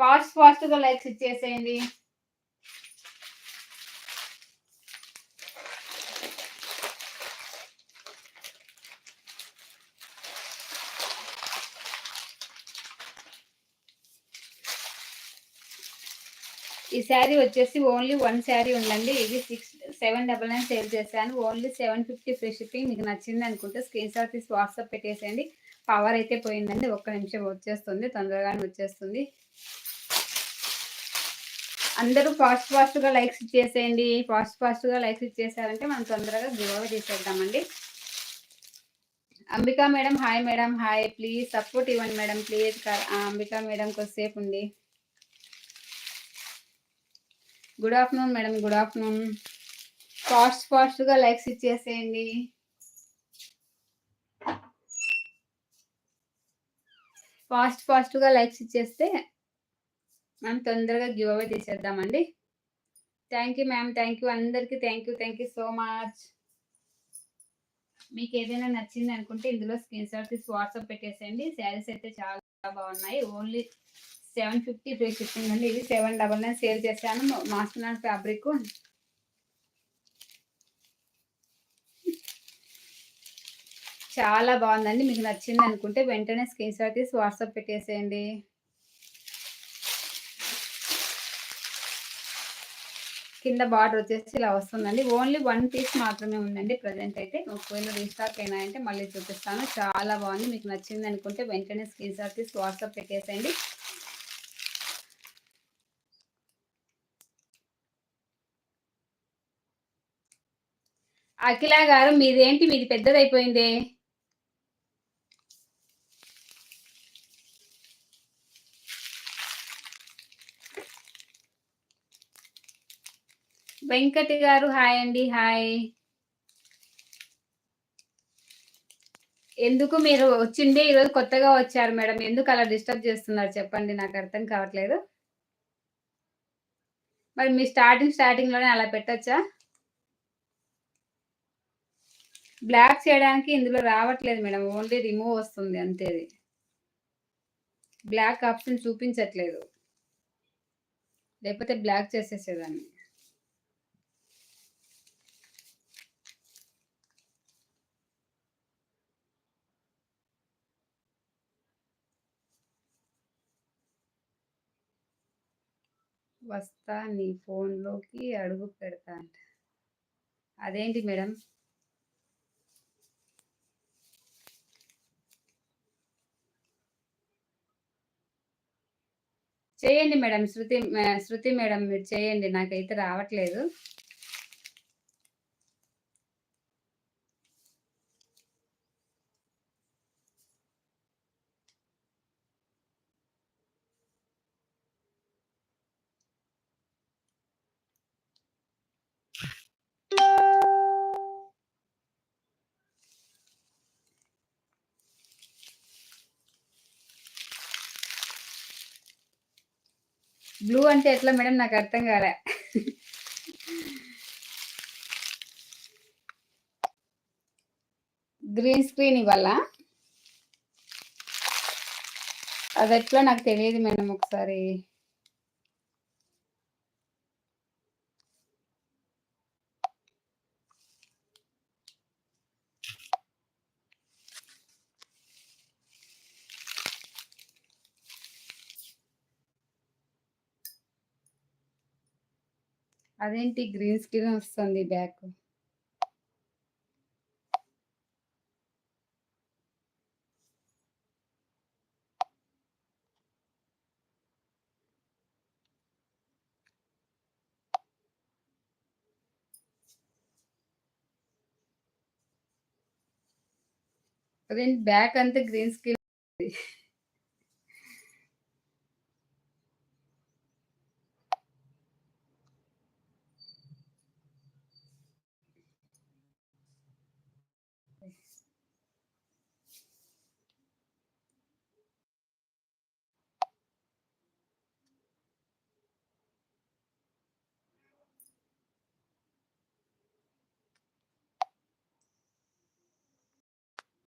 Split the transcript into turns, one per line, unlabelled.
ఫాస్ట్‌గా లైక్స్ ఇచ్చేసేయండి. ఈ శారీ వచ్చేసి ఓన్లీ 1 శారీ ఉందండి. ఇది 799 సేల్ చేశాను. Only 750 free shipping. మీకు నచ్చింది అనుకుంటే స్క్రీన్‌షాట్ తీసి వాట్సాప్ పెట్టేసేయండి. పవర్ అయితే పోయిందండి. ఒక్క నిమిషం వచ్చేస్తుంది. తొందరగానే వచ్చేస్తుంది. అందరూ ఫాస్ట్‌గా లైక్స్ ఇచ్చేసేయండి. ఫాస్ట్‌గా లైక్స్ ఇచ్చేసారంటే మనం తొందరగా గివ్ అవే తీసేద్దామండి. Ambika madam hi madam hi. Please support ఇవ్వండి మేడం ప్లీజ్. అంబికా మేడం కొద్దిసేపు ఉండి. Good afternoon madam good afternoon. ఫాస్ట్‌గా లైక్స్ ఇచ్చేసేయండి. ఫాస్ట్‌గా లైక్స్ ఇచ్చేస్తే మనం తొందరగా గివ్ అవే తీసేద్దామండి. Thank you ma'am. Thank you అందరికీ. Thank you so much. మీకు ఏదైనా నచ్చింది అనుకుంటే ఇందులో స్క్రీన్‌షాట్ తీసి వాట్సాప్ పెట్టేసేయండి. శారీస్ అయితే చాలా బాగున్నాయి. ఓన్లీ 750 ఫ్రీ షిప్పింగ్ అండి. ఇది 799 సేల్ చేశాను. మాస్టర్నాన్ ఫ్యాబ్రిక్. చాలా బాగుందండి. మీకు నచ్చింది అనుకుంటే వెంటనే స్క్రీన్‌షాట్ తీసి వాట్సాప్ పెట్టేసేయండి. కింద బార్డర్ వచ్చేసి ఇలా వస్తుందండి. ఓన్లీ 1 పీస్ మాత్రమే ఉందండి ప్రెజెంట్ అయితే. ఒకవేళ రీస్టాక్ అయినాయంటే మళ్ళీ చూపిస్తాను. చాలా బాగుంది. మీకు నచ్చింది అనుకుంటే వెంటనే స్క్రీన్‌షాట్ తీసి వాట్సాప్ పెట్టేసేయండి. అఖిల గారు మీది పెద్దదైపోయిందే. వెంకటి గారు హాయ్ అండి హాయ్. ఎందుకు మీరు వచ్చిందే ఈరోజు కొత్తగా వచ్చారు మేడం. ఎందుకు అలా డిస్టర్బ్ చేస్తున్నారు చెప్పండి? నాకు అర్థం కావట్లేదు. మరి మీ స్టార్టింగ్‌లోనే అలా పెట్టొచ్చా? బ్లాక్ చేయడానికి ఇందులో రావట్లేదు మేడం. ఓన్లీ రిమూవ్ వస్తుంది అంతేది. బ్లాక్ ఆప్షన్ చూపించట్లేదు. లేకపోతే బ్లాక్ చేసేసేదాన్ని. వస్తా నీ ఫోన్‌లోకి అడుగు పెడతా అంట. అదేంటి మేడం? చేయండి మేడం. శృతి మేడం మీరు చేయండి. నాకైతే రావట్లేదు. బ్లూ అంటే ఎట్లా మేడం? నాకు అర్థం కాలే. గ్రీన్ స్క్రీన్ ఇవ్వాలా? అది ఎట్లా నాకు తెలియదు మేడం. ఒకసారి అదేంటి గ్రీన్ స్క్రీన్ వస్తుంది బ్యాక్. అదేంటి బ్యాక్ అంతా గ్రీన్ స్క్రీన్.